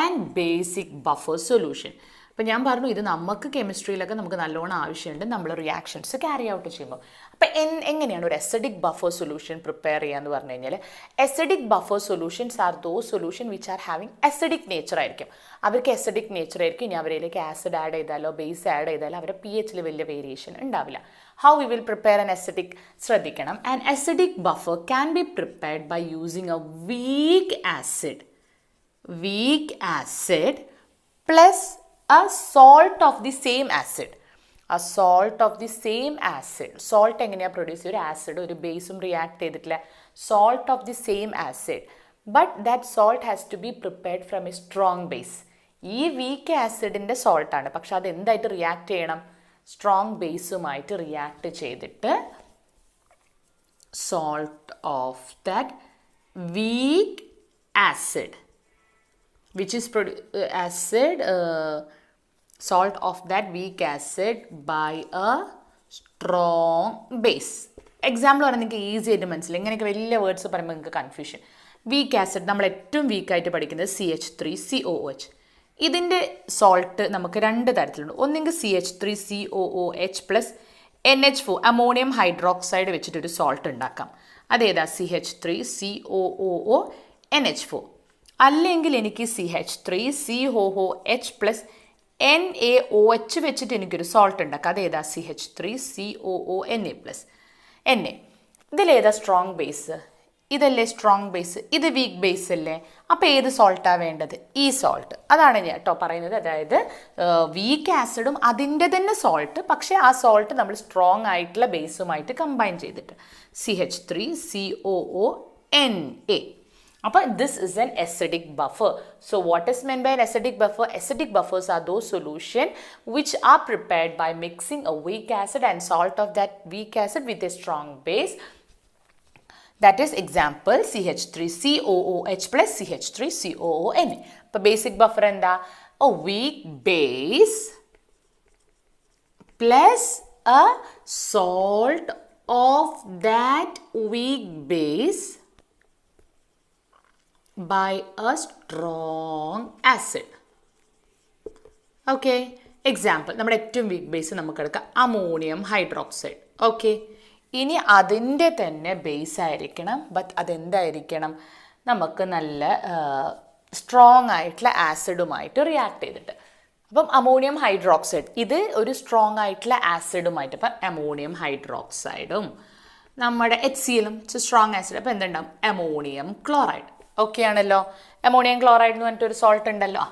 and basic buffer solution. അപ്പോൾ ഞാൻ പറഞ്ഞു ഇത് നമുക്ക് കെമിസ്ട്രിയിലൊക്കെ നമുക്ക് നല്ലോണം ആവശ്യമുണ്ട് നമ്മൾ റിയാക്ഷൻസ് ക്യാരി ഔട്ട് ചെയ്യുമ്പോൾ. അപ്പോൾ എങ്ങനെയാണ് ഒരു അസിഡിക് ബഫർ സൊല്യൂഷൻ പ്രിപ്പയർ ചെയ്യുക എന്ന് പറഞ്ഞു കഴിഞ്ഞാൽ acidic buffer solutions are those solution which are having acidic nature ആയിരിക്കും. അവർക്ക് അസിഡിക് നേച്ചർ ആയിരിക്കും. ഇനി അവരിലേക്ക് ആസിഡ് ആഡ് ചെയ്താലോ ബേസ് ആഡ് ചെയ്താലോ അവരുടെ പി എച്ചിൽ വലിയ വേരിയേഷൻ ഉണ്ടാവില്ല. How we will prepare an acidic? ശ്രദ്ധിക്കണം, an acidic buffer can be prepared by using a weak acid plus a salt of the same acid. Salt എങ്ങനെയാണ് produce ചെയ്യുക? ഒരു ആസിഡ് ഒരു ബേസും റിയാക്ട് ചെയ്തിട്ടില്ല. Salt of the same acid, but that salt has to be prepared from a strong base. ഈ weak ആസിഡിൻ്റെ സോൾട്ടാണ്, പക്ഷെ അത് എന്തായിട്ട് റിയാക്ട് ചെയ്യണം? സ്ട്രോങ് ബേസുമായിട്ട് റിയാക്ട് ചെയ്തിട്ട് salt of that weak acid which is salt of that weak acid by a strong base. Example പറഞ്ഞാൽ നിങ്ങൾക്ക് ഈസി ആയിട്ട് മനസ്സിലായി. ഇങ്ങനെയൊക്കെ വലിയ വേർഡ്സ് പറയുമ്പോൾ നിങ്ങൾക്ക് കൺഫ്യൂഷൻ. വീക്ക് ആസിഡ് നമ്മൾ ഏറ്റവും വീക്കായിട്ട് പഠിക്കുന്നത് CH3COOH. ഇതിൻ്റെ സോൾട്ട് നമുക്ക് രണ്ട് തരത്തിലുണ്ട്. ഒന്നെങ്കിൽ CH3COOH plus NH4 ammonium hydroxide വെച്ചിട്ടൊരു സോൾട്ട് ഉണ്ടാക്കാം. അതേതാ? CH3COOO അല്ലെങ്കിൽ എനിക്ക് CH3COOH പ്ലസ് NaOH വെച്ചിട്ട് എനിക്കൊരു സോൾട്ട് ഉണ്ടാക്കാം. അതേതാ? CH3COONA plus NA. ഇതിലേതാ സ്ട്രോങ് ബേസ്? ഇതല്ലേ സ്ട്രോങ് ബേസ്, ഇത് വീക്ക് ബേസ് അല്ലേ. അപ്പോൾ ഏത് സോൾട്ടാണ് വേണ്ടത്? ഈ സോൾട്ട്. അതാണ് ഞാൻ കേട്ടോ പറയുന്നത്. അതായത് വീക്ക് ആസിഡും അതിൻ്റെ തന്നെ സോൾട്ട്, പക്ഷേ ആ സോൾട്ട് നമ്മൾ സ്ട്രോങ് ആയിട്ടുള്ള ബേസുമായിട്ട് കമ്പൈൻ ചെയ്തിട്ട് CH3COONA. അപ്പോൾ this is an acidic buffer. So what is meant by an acidic buffer? Acidic buffers are those solutions which are prepared by mixing a weak acid and salt of that weak acid with a strong base. That is example CH3COOH plus CH3COONA. അപ്പോൾ basic buffer എന്താ? A weak base plus a salt of that weak base by a strong acid. Okay, example നമ്മുടെ ഏറ്റവും weak base നമുക്കെടുക്കാം ammonium hydroxide. Okay, ഇനി അതിൻ്റെ തന്നെ base ആയിരിക്കണം, but അതെന്തായിരിക്കണം? നമുക്ക് നല്ല സ്ട്രോങ് ആയിട്ടുള്ള ആസിഡുമായിട്ട് റിയാക്ട് ചെയ്തിട്ട്. അപ്പം അമോണിയം ഹൈഡ്രോക്സൈഡ് ഇത് ഒരു സ്ട്രോങ് ആയിട്ടുള്ള ആസിഡുമായിട്ട്, അപ്പം അമോണിയം ഹൈഡ്രോക്സൈഡും നമ്മുടെ HCl സ്ട്രോങ് ആസിഡ്, അപ്പോൾ എന്തുണ്ടാവും? Ammonium chloride. ഓക്കെ ആണല്ലോ. അമോണിയം ക്ലോറൈഡ് എന്ന് പറഞ്ഞിട്ടൊരു സോൾട്ട് ഉണ്ടല്ലോ.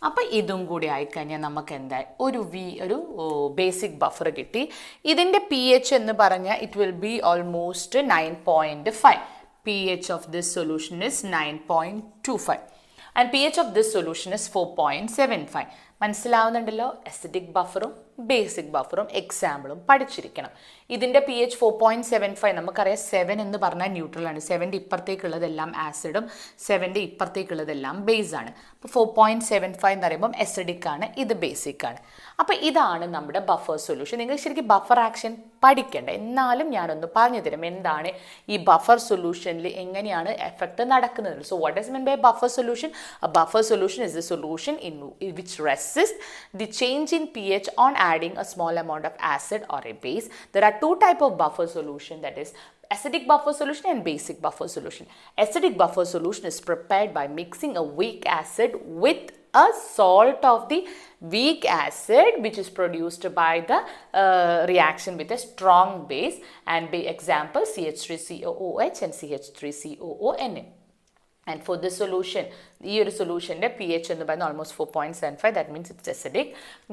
അപ്പോൾ ഇതും കൂടി ആയിക്കഴിഞ്ഞാൽ നമുക്ക് എന്തായി? ഒരു ബേസിക് ബഫർ കിട്ടി. ഇതിൻ്റെ pH എന്ന് പറഞ്ഞാൽ it will be almost 9.5. pH of this solution is 9.25 and pH of this solution is 4.75. മനസ്സിലാവുന്നുണ്ടല്ലോ? അസിഡിക് ബഫറും ബേസിക് ബഫറും എക്സാമ്പിളും പഠിച്ചിരിക്കണം. ഇതിൻ്റെ pH 4.75. നമുക്കറിയാം 7 എന്ന് പറഞ്ഞാൽ ന്യൂട്രലാണ്. 7ൻ്റെ ഇപ്പുറത്തേക്കുള്ളതെല്ലാം ആസിഡും 7ൻ്റെ ഇപ്പുറത്തേക്കുള്ളതെല്ലാം ബേസാണ്. അപ്പോൾ 4.75 എന്ന് പറയുമ്പം അസിഡിക് ആണ്, ഇത് ബേസിക് ആണ്. അപ്പോൾ ഇതാണ് നമ്മുടെ ബഫർ സൊല്യൂഷൻ. നിങ്ങൾ ശരിക്കും ബഫർ ആക്ഷൻ പഠിക്കേണ്ട, എന്നാലും ഞാനൊന്ന് പറഞ്ഞു തരും എന്താണ് ഈ ബഫർ സൊല്യൂഷനിൽ എങ്ങനെയാണ് എഫക്റ്റ് നടക്കുന്നത്. So what is mean by buffer solution? A buffer solution is a solution in which resist the change in pH on adding a small amount of acid or a base. There are two types of buffer solution, that is acidic buffer solution and basic buffer solution. Acidic buffer solution is prepared by mixing a weak acid with a salt of the weak acid which is produced by the reaction with a strong base, and by example CH3COOH and CH3COONA. And for this solution, ഈ ഒരു സൊല്യൂഷൻ്റെ P H എന്ന് പറയുന്നത് almost 4.75, that means it's acidic.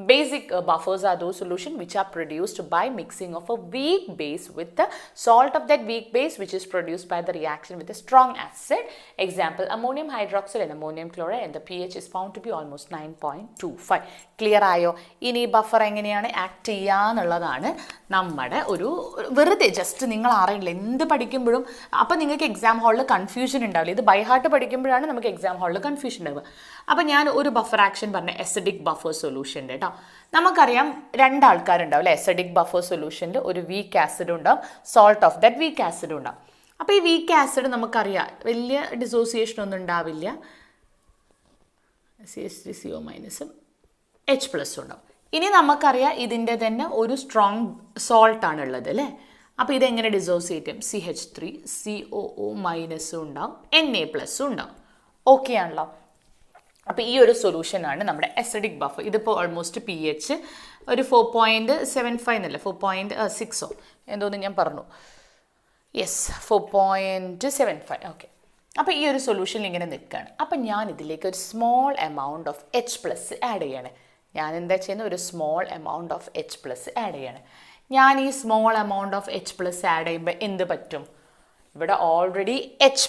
Basic buffers are those solutions which are produced by mixing of a weak base with the salt of that weak base which is produced by the reaction with a strong acid. Example, ammonium hydroxide and ammonium chloride, and the pH is found to be almost 9.25. Clear ആയോ? ഇനി buffer എങ്ങനെയാണ് act ചെയ്യുക എന്നുള്ളതാണ് നമ്മുടെ ഒരു വെറുതെ just നിങ്ങൾ അറിയില്ല എന്ത് പഠിക്കുമ്പോഴും അപ്പം നിങ്ങൾക്ക് എക്സാം ഹാളിൽ കൺഫ്യൂഷൻ ഉണ്ടാവില്ല. ഇത് ബൈ ഹാർട്ട് പഠിക്കുമ്പോഴാണ് നമുക്ക് എക്സാം ഹാളിൽ കൺഫ്യൂഷൻ ഉണ്ടാവുക. അപ്പം ഞാൻ ഒരു ബഫർ ആക്ഷൻ പറഞ്ഞ എസിഡിക് ബഫർ സൊല്യൂഷൻ്റെ കേട്ടോ. നമുക്കറിയാം രണ്ടാൾക്കാരുണ്ടാവും അല്ലേ? എസിഡിക് ബഫർ സൊല്യൂഷനിൽ ഒരു വീക്ക് ആസിഡ് ഉണ്ടാവും, salt of that weak acid ഉണ്ടാവും. അപ്പോൾ ഈ വീക്ക് ആസിഡ് നമുക്കറിയാം വലിയ ഡിസോസിയേഷൻ ഒന്നും ഉണ്ടാവില്ല. CH3CO- H+ ഉണ്ടാവും. ഇനി നമുക്കറിയാം ഇതിൻ്റെ തന്നെ ഒരു സ്ട്രോങ് സോൾട്ടാണ് ഉള്ളത് അല്ലേ? അപ്പോൾ ഇതെങ്ങനെ ഡിസോസിയേറ്റ് ചെയ്യും? CH3COO- ഉണ്ടാവും, Na+ ഉണ്ടാവും. ഓക്കെ ആണല്ലോ? അപ്പോൾ ഈ ഒരു സൊല്യൂഷനാണ് നമ്മുടെ എസിഡിക് ബഫർ. ഇതിപ്പോൾ ഓൾമോസ്റ്റ് പി എച്ച് ഒരു 4.75 എന്നല്ല 4.6 എന്തോന്ന് ഞാൻ പറഞ്ഞു. യെസ് 4.75. ഓക്കെ. അപ്പോൾ ഈ ഒരു സൊല്യൂഷൻ ഇങ്ങനെ നിൽക്കുകയാണ്. അപ്പം ഞാൻ ഇതിലേക്ക് ഒരു small amount of H+ add ചെയ്യാണ്. ഞാൻ എന്താ ചെയ്യുന്നത്? ഒരു small amount of H+ add ചെയ്യാണ്. ഞാൻ ഈ small amount of H+ add ചെയ്യുമ്പോൾ എന്ത് പറ്റും? ഇവിടെ ഓൾറെഡി H+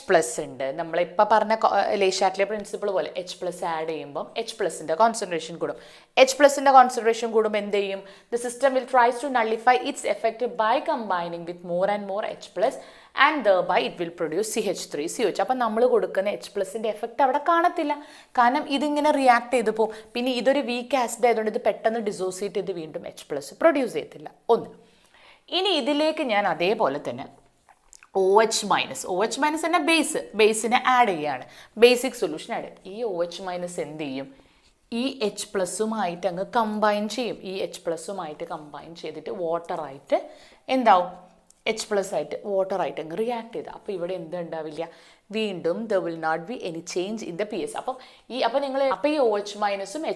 ഉണ്ട്. നമ്മളിപ്പോൾ പറഞ്ഞ ലേഷാറ്റ്ലെ പ്രിൻസിപ്പിൾ പോലെ H+ ആഡ് ചെയ്യുമ്പം H+ൻ്റെ കോൺസെൻട്രേഷൻ കൂടും. H+ൻ്റെ കോൺസെൻട്രേഷൻ കൂടുമ്പോൾ എന്ത് ചെയ്യും? The system will tries to nullify its effect by combining with more and more H+, and thereby it will produce CH3COH. അപ്പം നമ്മൾ കൊടുക്കുന്ന H+ൻ്റെ എഫക്റ്റ് അവിടെ കാണത്തില്ല. കാരണം ഇതിങ്ങനെ റിയാക്ട് ചെയ്ത് പോകും. പിന്നെ ഇതൊരു വീക്ക് ആസിഡ് ആയതുകൊണ്ട് ഇത് പെട്ടെന്ന് ഡിസോസിയേറ്റ് ചെയ്ത് വീണ്ടും H+ പ്രൊഡ്യൂസ് ചെയ്യത്തില്ല. ഒന്ന്. ഇനി ഇതിലേക്ക് ഞാൻ അതേപോലെ തന്നെ OH- എന്ന ബേസിനെ ആഡ് ചെയ്യുകയാണ്. ബേസിക് സൊല്യൂഷൻ ആഡ് ചെയ്യും. ഈ OH- എന്ത് ചെയ്യും? ഈ H+ഉമായിട്ട് അങ്ങ് കമ്പൈൻ ചെയ്യും. ഈ H+ഉമായിട്ട് കമ്പൈൻ ചെയ്തിട്ട് വാട്ടറായിട്ട് എന്താവും? H+ ആയിട്ട് വാട്ടറായിട്ട് അങ്ങ് റിയാക്ട് ചെയ്ത്. അപ്പോൾ ഇവിടെ എന്തുണ്ടാവില്ല? വീണ്ടും the will not be any change in the PS. അപ്പം നിങ്ങൾ അപ്പോൾ ഈ OH-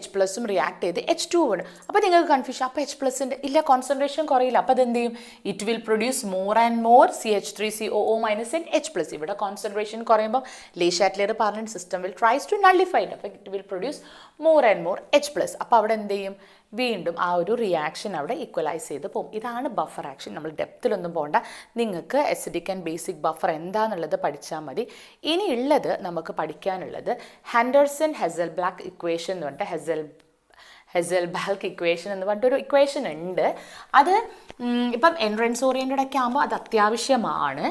H+ഉം റിയാക്ട് ചെയ്ത് H2 ആണ്. അപ്പോൾ നിങ്ങൾക്ക് കൺഫ്യൂഷൻ. അപ്പോൾ H+ൻ്റെ ഇല്ല കോൺസെൻട്രേഷൻ കുറയില്ല. അപ്പോൾ അതെന്ത് ചെയ്യും? It will produce more and more CH3COO- and H+. ഇവിടെ കോൺസെൻട്രേഷൻ കുറയുമ്പോൾ ലേഷാറ്റ്ലിയർ പറഞ്ഞ system will tries to nullify it. അപ്പോൾ it will produce more and more H+. അപ്പോൾ അവിടെ എന്ത് ചെയ്യും? വീണ്ടും ആ ഒരു റിയാക്ഷൻ അവിടെ ഈക്വലൈസ് ചെയ്ത് പോകും. ഇതാണ് ബഫർ ആക്ഷൻ. നമ്മൾ ഡെപ്തിലൊന്നും പോകണ്ട. നിങ്ങൾക്ക് എസിഡിക് ആൻഡ് ബേസിക് ബഫർ എന്താണെന്നുള്ളത് പഠിച്ചാൽ മതി. ഇനി ഉള്ളത് നമുക്ക് പഠിക്കാനുള്ളത് ഹെസൽബാക്ക് ഇക്വേഷൻ എന്ന് പറഞ്ഞിട്ട് ഹെസൽബാക്ക് ഇക്വേഷൻ എന്ന് പറഞ്ഞിട്ടൊരു ഇക്വേഷൻ ഉണ്ട്. അത് ഇപ്പം എൻട്രൻസ് ഓറിയൻറ്റഡ് ഒക്കെ ആകുമ്പോൾ അത് അത്യാവശ്യമാണ്.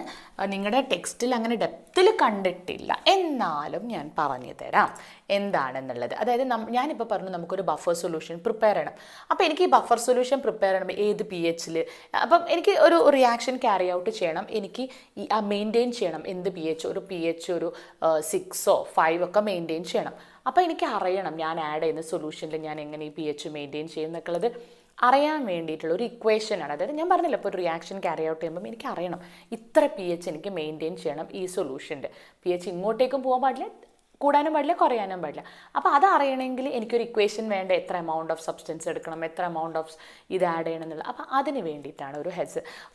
നിങ്ങളുടെ ടെക്സ്റ്റിൽ അങ്ങനെ ഡെപ്തിൽ കണ്ടിട്ടില്ല, എന്നാലും ഞാൻ പറഞ്ഞു തരാം എന്താണെന്നുള്ളത്. അതായത് ഞാനിപ്പോൾ പറഞ്ഞു നമുക്കൊരു ബഫർ സൊല്യൂഷൻ പ്രിപ്പയർ ചെയ്യണം. അപ്പോൾ എനിക്ക് ഈ ബഫർ സൊല്യൂഷൻ പ്രിപ്പയർ ചെയ്യണം ഏത് pH-ൽ? അപ്പം എനിക്ക് ഒരു റിയാക്ഷൻ ക്യാരി ഔട്ട് ചെയ്യണം. എനിക്ക് മെയിൻറ്റെയിൻ ചെയ്യണം എന്ത് pH? ഒരു pH ഒരു 6 or 5 ഒക്കെ മെയിൻറ്റെയിൻ ചെയ്യണം. അപ്പോൾ എനിക്ക് അറിയണം ഞാൻ ആഡ് ചെയ്യുന്ന സൊല്യൂഷനിൽ ഞാൻ എങ്ങനെ ഈ pH മെയിൻറ്റെയിൻ ചെയ്യുന്നൊക്കെയുള്ളത് അറിയാൻ വേണ്ടിയിട്ടുള്ള ഒരു ഇക്വേഷനാണ്. അതായത് ഞാൻ പറഞ്ഞില്ല ഇപ്പോൾ ഒരു റിയാക്ഷൻ ക്യാരി ഔട്ട് ചെയ്യുമ്പം എനിക്ക് അറിയണം ഇത്ര pH എനിക്ക് മെയിൻറ്റെയിൻ ചെയ്യണം ഈ സൊല്യൂഷൻ്റെ. pH ഇങ്ങോട്ടേക്കും പോകാൻ പാടില്ല, കൂടാനും പാടില്ല, കുറയാനും പാടില്ല. അപ്പോൾ അത് അറിയണമെങ്കിൽ എനിക്കൊരു ഇക്വേഷൻ വേണ്ട. എത്ര എമൗണ്ട് ഓഫ് സബ്സ്റ്റൻസ് എടുക്കണം, എത്ര എമൗണ്ട് ഓഫ് ഇത് ആഡ് ചെയ്യണം എന്നുള്ളത്. അപ്പോൾ അതിന് വേണ്ടിയിട്ടാണ്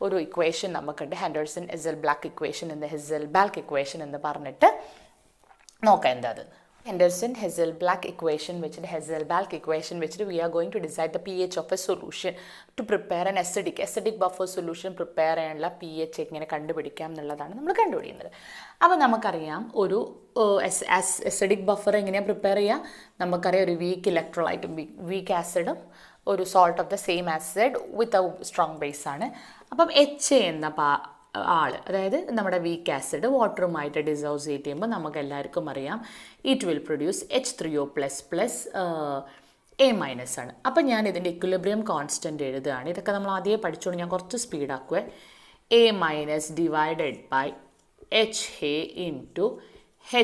ഒരു ഇക്വേഷൻ നമുക്കുണ്ട്. ഹെസൽബാക്ക് ഇക്വേഷൻ എന്ന് പറഞ്ഞിട്ട് നോക്കാം എന്താ അത്. Hesselbalch equation which we are going to decide the pH of a solution to prepare an acidic buffer solution prepare ചെയ്യാനുള്ള pH എങ്ങനെ കണ്ടുപിടിക്കാം എന്നുള്ളതാണ് നമ്മൾ കണ്ടുപിടിക്കുന്നത്. അപ്പോൾ നമുക്കറിയാം ഒരു അസിഡിക് ബഫർ എങ്ങനെയാണ് പ്രിപ്പയർ ചെയ്യുക? നമുക്കറിയാം ഒരു വീക്ക് ഇലക്ട്രോലൈറ്റും വീക്ക് ആസിഡും ഒരു salt of the same acid with a strong base ആണ്. അപ്പം H എന്ന അതായത് നമ്മുടെ വീക്ക് ആസിഡ് വാട്ടറുമായിട്ട് ഡിസോസിയേറ്റ് ചെയ്യുമ്പോൾ നമുക്ക് എല്ലാവർക്കും അറിയാം it will produce H3O++ A- ആണ്. അപ്പം ഞാൻ ഇതിൻ്റെ ഇക്വിലിബ്രിയം കോൺസ്റ്റൻറ്റ് എഴുതുകയാണ്. ഇതൊക്കെ നമ്മൾ ആദ്യമേ പഠിച്ചുകൊണ്ട് ഞാൻ കുറച്ച് സ്പീഡാക്കുവേ. A- divided by HA into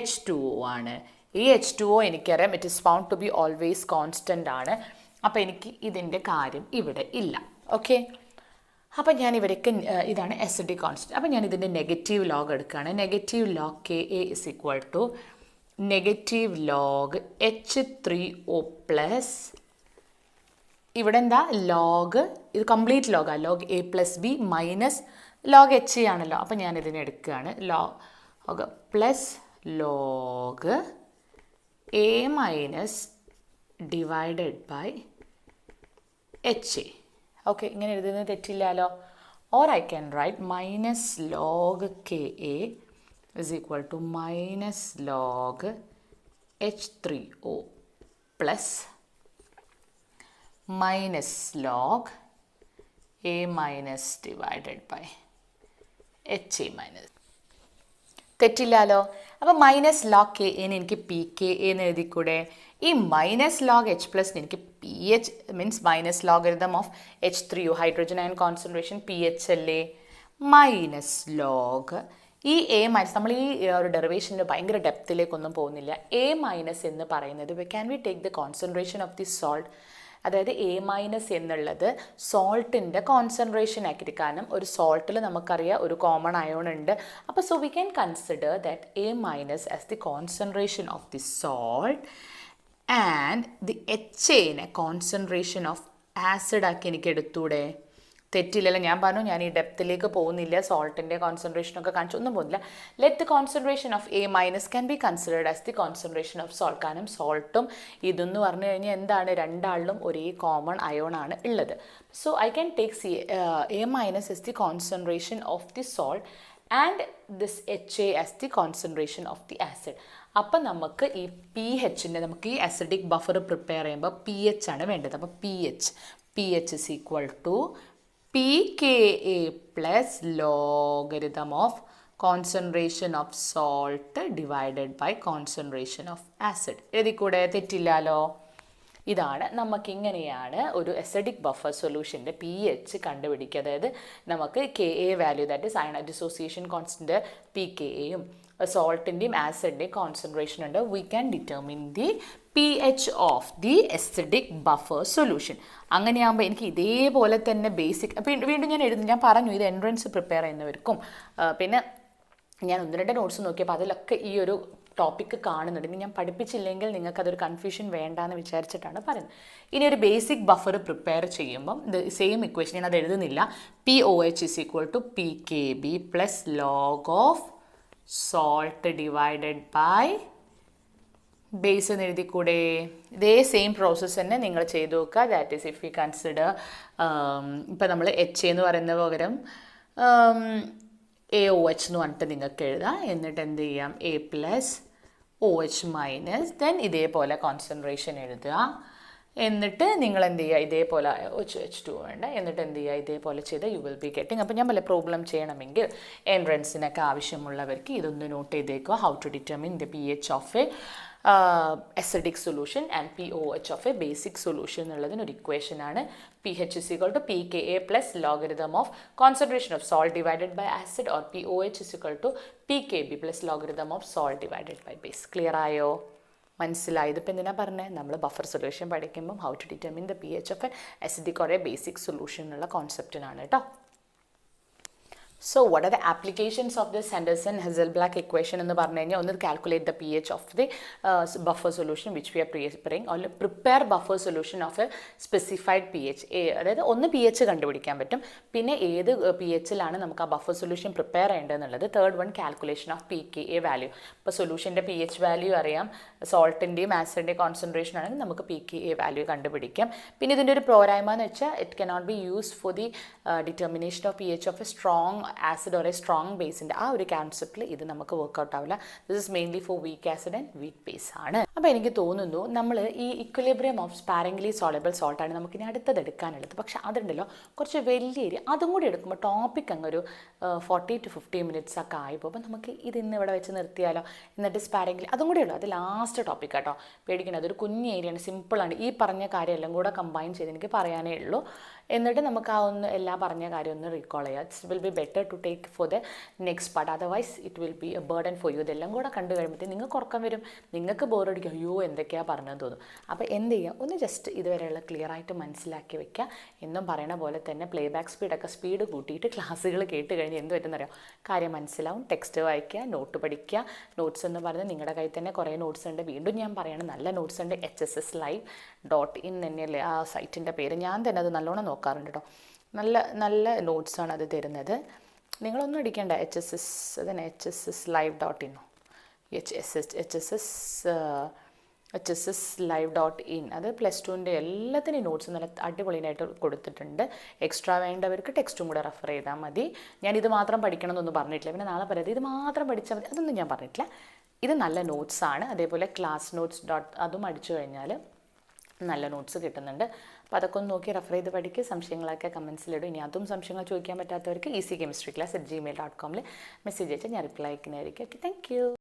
H2O ആണ്. ഈ H2O എനിക്കറിയാം it is found to be always constant ആണ്. അപ്പോൾ എനിക്ക് ഇതിൻ്റെ കാര്യം ഇവിടെ ഇല്ല. ഓക്കെ, അപ്പം ഞാൻ ഇവിടേക്ക് ഇതാണ് എസിഡിക് കോൺസ്റ്റൻറ്റ്. അപ്പം ഞാൻ ഇതിൻ്റെ നെഗറ്റീവ് ലോഗ് എടുക്കുകയാണ്. Negative log K A is equal to negative log H3O plus ഇവിടെ എന്താ ലോഗ്, ഇത് കംപ്ലീറ്റ് ലോഗാണ്, log A plus B minus log H ആണല്ലോ. അപ്പം ഞാൻ ഇതിനെ എടുക്കുകയാണ് log plus log A minus divided by H A. Okay, ഇങ്ങനെ എഴുതുന്നത് തെറ്റില്ലല്ലോ. Or I can write minus log K A is equal to minus log H3O plus minus log A minus divided by H A minus. തെറ്റില്ലല്ലോ. അപ്പോൾ minus log K എന്ന് എനിക്ക് P K എന്ന് എഴുതിക്കൂടെ? ഈ minus log H plus എനിക്ക് P H means minus logarithm of H3O hydrogen iron concentration P H അല്ലേ, minus log ഈ A minus, നമ്മൾ ഈ ഒരു ഡെറിവേഷൻ്റെ ഭയങ്കര ഡെപ്തിലേക്കൊന്നും പോകുന്നില്ല. എ മൈനസ് എന്ന് പറയുന്നത് can we take the concentration of the salt, അതായത് എ മൈനസ് എന്നുള്ളത് സോൾട്ടിൻ്റെ കോൺസെൻട്രേഷൻ ആക്കിയിട്ട്, കാരണം ഒരു സോൾട്ടിൽ നമുക്കറിയാം ഒരു കോമൺ അയോൺ ഉണ്ട്. അപ്പോൾ so we can consider that A minus as the concentration of the salt and the H എനെ കോൺസെൻട്രേഷൻ ഓഫ് ആസിഡ് ആക്കി എനിക്ക് എടുത്തൂടെ? തെറ്റില്ലല്ലോ. ഞാൻ പറഞ്ഞു ഞാൻ ഈ ഡെപ്തിലേക്ക് പോകുന്നില്ല, സോൾട്ടിൻ്റെ കോൺസെൻട്രേഷനൊക്കെ കാണിച്ചു ഒന്നും പോകുന്നില്ല. Let the concentration of A minus can be considered as the concentration of salt. കാരണം സോൾട്ടും ഇതെന്ന് പറഞ്ഞു കഴിഞ്ഞാൽ എന്താണ്, രണ്ടാളിലും ഒരേ കോമൺ അയോൺ ആണ് ഉള്ളത്. So I can take A minus is the concentration of the salt and this H A as the concentration of the acid. അപ്പം നമുക്ക് ഈ പി എച്ചിൻ്റെ, നമുക്ക് ഈ അസിഡിക് ബഫർ പ്രിപ്പയർ ചെയ്യുമ്പോൾ പി എച്ച് ആണ് വേണ്ടത്. അപ്പോൾ P H is equal to P K A plus logarithm of concentration of salt divided by concentration of acid. എഴുതിക്കൂടെ? തെറ്റില്ലല്ലോ. ഇതാണ് നമുക്കിങ്ങനെയാണ് ഒരു അസിഡിക് ബഫർ സൊല്യൂഷൻ്റെ പി എച്ച് കണ്ടുപിടിക്കുക. അതായത് നമുക്ക് K A value, that is iron dissociation constant P K എയും സോൾട്ടിൻ്റെയും ആസിഡിൻ്റെയും കോൺസെൻട്രേഷൻ ഉണ്ട്. We can determine the P H of the acidic buffer solution. അങ്ങനെയാകുമ്പോൾ എനിക്ക് ഇതേപോലെ തന്നെ ബേസിക് വീണ്ടും ഞാൻ എഴുതുന്നു. ഞാൻ പറഞ്ഞു ഇത് എൻട്രൻസ് പ്രിപ്പയർ ചെയ്യുന്നവർക്കും പിന്നെ ഞാൻ ഒന്ന് രണ്ട് നോട്ട്സ് നോക്കിയപ്പോൾ അതിലൊക്കെ ഈ ഒരു ടോപ്പിക്ക് കാണുന്നുണ്ട്. ഇനി ഞാൻ പഠിപ്പിച്ചില്ലെങ്കിൽ നിങ്ങൾക്കതൊരു കൺഫ്യൂഷൻ വേണ്ടാന്ന് വിചാരിച്ചിട്ടാണ് പറയുന്നത്. ഇനി ഒരു ബേസിക് ബഫർ പ്രിപ്പയർ ചെയ്യുമ്പം ഇത് സെയിം ഇക്വേഷൻ ഞാൻ അത് എഴുതുന്നില്ല. P O H is equal to P K B plus log of salt divided by base എന്ന് എഴുതിക്കൂടെ? ഇതേ സെയിം പ്രോസസ്സ് തന്നെ നിങ്ങൾ ചെയ്ത് നോക്കുക. That is if you consider ഇപ്പം നമ്മൾ എച്ച് എന്ന് പറയുന്ന പകരം എ ഒ എച്ച് എന്ന് പറഞ്ഞിട്ട് നിങ്ങൾക്ക് എഴുതാം. എന്നിട്ട് എന്ത് ചെയ്യാം, A plus O H minus then ഇതേപോലെ കോൺസെൻട്രേഷൻ എഴുതുക. എന്നിട്ട് നിങ്ങൾ എന്ത് ചെയ്യുക, ഇതേപോലെ H2 വേണ്ട, എന്നിട്ട് എന്ത് ചെയ്യുക, ഇതേപോലെ ചെയ്ത് യു വിൽ ബി ഗെറ്റിംഗ്. അപ്പോൾ ഞാൻ പല പ്രോബ്ലം ചെയ്യണമെങ്കിൽ എൻട്രൻസിനൊക്കെ ആവശ്യമുള്ളവർക്ക് ഇതൊന്ന് നോട്ട് ചെയ്തേക്കുക. How to determine the P H of a acidic solution and pOH of a basic solution എന്നുള്ളതിന് ഒരു ഇക്വേഷനാണ്. pH is equal to pKa plus logarithm of concentration of salt divided by acid or pOH is equal to pKb plus logarithm of salt divided by base. Clear ആയോ? മനസ്സിലായത്? ഇപ്പം എന്തിനാ പറഞ്ഞത്, നമ്മൾ buffer solution പഠിക്കുമ്പം how to determine the pH of a acidic or a basic solution എന്നുള്ള കോൺസെപ്റ്റിനാണ് കേട്ടോ. So what are the applications of this Henderson-Hasselbalch equation എന്ന് പറഞ്ഞു കഴിഞ്ഞാൽ, ഒന്ന് calculate the pH of the buffer solution which we are preparing, or prepare buffer solution of a specified pH. അതായത് ഒന്ന് P H കണ്ടുപിടിക്കാൻ പറ്റും, പിന്നെ ഏത് പി എച്ചിലാണ് നമുക്ക് ആ ബഫർ സൊല്യൂഷൻ പ്രിപ്പയർ ചെയ്യേണ്ടതെന്നുള്ളത്. Third one calculation of P K A value. ഇപ്പോൾ സൊല്യൂഷൻ്റെ പി എച്ച് വാല്യൂ അറിയാം, സോൾട്ടിൻ്റെയും ആസിഡിൻ്റെയും കോൺസെൻട്രേഷൻ ആണെങ്കിൽ നമുക്ക് പി കെ എ വാല്യൂ കണ്ടുപിടിക്കാം. പിന്നെ ഇതിൻ്റെ ഒരു പോരായ്മ എന്ന് വെച്ചാൽ it cannot be use for the determination of P H of a strong acid or a strong ബേസിൻ്റെ ആ ഒരു കൺസെപ്റ്റിൽ ഇത് നമുക്ക് വർക്ക്ഔട്ട് ആവില്ല. This is mainly for weak acid and weak base ആണ്. അപ്പോൾ എനിക്ക് തോന്നുന്നു നമ്മൾ ഈ ഇക്വിലിബ്രിയം ഓഫ് സ്പാരംഗ്ലി സോളബിൾ സോൾട്ടാണ് നമുക്കിനി അടുത്തത് എടുക്കാനുള്ളത്. പക്ഷെ അതുണ്ടല്ലോ കുറച്ച് വലിയ ഏരിയ, അതും കൂടി എടുക്കുമ്പോൾ ടോപ്പിക് അങ്ങൊരു 40 to 50 minutes ഒക്കെ ആയിപ്പോൾ. അപ്പോൾ നമുക്ക് ഇത് ഇന്ന് ഇവിടെ വെച്ച് നിർത്തിയാലോ, എന്നിട്ട് സ്പാരംഗ്ലി അതും കൂടി ഉള്ളൂ, അത് ലാസ്റ്റ് ടോപ്പിക് കേട്ടോ, പേടിക്കണം. അതൊരു കുഞ്ഞ് ഏരിയയാണ്, സിമ്പിളാണ്. ഈ പറഞ്ഞ കാര്യം എല്ലാം കൂടെ കമ്പൈൻ ചെയ്ത് എനിക്ക് പറയാനേ ഉള്ളൂ. എന്നിട്ട് നമുക്ക് ആ ഒന്ന് എല്ലാ പറഞ്ഞ കാര്യം ഒന്ന് റീകോൾ ചെയ്യുക. It's will be better to take for the next part, otherwise it will be a burden for you. ഇതെല്ലാം കൂടെ കണ്ടു കഴിയുമ്പോഴത്തേക്ക് നിങ്ങൾക്ക് ഉറക്കം വരും, നിങ്ങൾക്ക് ബോറടിക്കും, അയ്യോ എന്തൊക്കെയാണ് പറഞ്ഞതെന്ന് തോന്നും. അപ്പോൾ എന്ത് ചെയ്യുക, ഒന്ന് ജസ്റ്റ് ഇതുവരെയുള്ള ക്ലിയറായിട്ട് മനസ്സിലാക്കി വെക്കുക. എന്നും പറയണ പോലെ തന്നെ പ്ലേ ബാക്ക് സ്പീഡൊക്കെ സ്പീഡ് കൂട്ടിയിട്ട് ക്ലാസ്സുകൾ കേട്ട് കഴിഞ്ഞ് എന്ത് പറ്റുന്നറിയാം, കാര്യം മനസ്സിലാവും. ടെക്സ്റ്റ് വായിക്കുക, നോട്ട് പഠിക്കുക. നോട്ട്സ് എന്ന് പറഞ്ഞാൽ നിങ്ങളുടെ കയ്യിൽ തന്നെ കുറേ നോട്ട്സ് ഉണ്ട്. വീണ്ടും ഞാൻ പറയണം, നല്ല നോട്ട്സ് ഉണ്ട്. HSSLive.in തന്നെയല്ലേ ആ സൈറ്റിൻ്റെ പേര്. ഞാൻ തന്നെ അത് നല്ലോണം നോക്കാറുണ്ട് കേട്ടോ. നല്ല നല്ല നോട്ട്സാണ് അത് തരുന്നത്. നിങ്ങളൊന്നും അടിക്കേണ്ട, HSSLive.in HSSLive.in അത് +2ൻ്റെ എല്ലാത്തിനും നോട്ട്സ് നല്ല അടിപൊളിയായിട്ട് കൊടുത്തിട്ടുണ്ട്. എക്സ്ട്രാ വേണ്ടവർക്ക് ടെക്സ്റ്റും കൂടെ റെഫർ ചെയ്താൽ മതി. ഞാനിത് മാത്രം പഠിക്കണം എന്നൊന്നും പറഞ്ഞിട്ടില്ല. പിന്നെ നാളെ പറയാം ഇത് മാത്രം പഠിച്ചാൽ മതി, അതൊന്നും ഞാൻ പറഞ്ഞിട്ടില്ല. ഇത് നല്ല നോട്ട്സാണ്. അതേപോലെ ക്ലാസ് നോട്ട്സ് അതും അടിച്ചു കഴിഞ്ഞാൽ നല്ല നോട്ട്സ് കിട്ടുന്നുണ്ട്. അപ്പോൾ അതൊക്കെ ഒന്ന് നോക്കി റെഫർ ചെയ്ത് പഠിക്കുക. സംശയങ്ങളൊക്കെ കമൻസിലിടും. ഇനി അതും സംശയങ്ങൾ ചോദിക്കാൻ പറ്റാത്തവർക്ക് easychemistryclass@gmail.com മെസ്സേജ് അയച്ചാൽ ഞാൻ റിപ്ലൈ അയക്കുന്നതായിരിക്കും. Okay, thank U.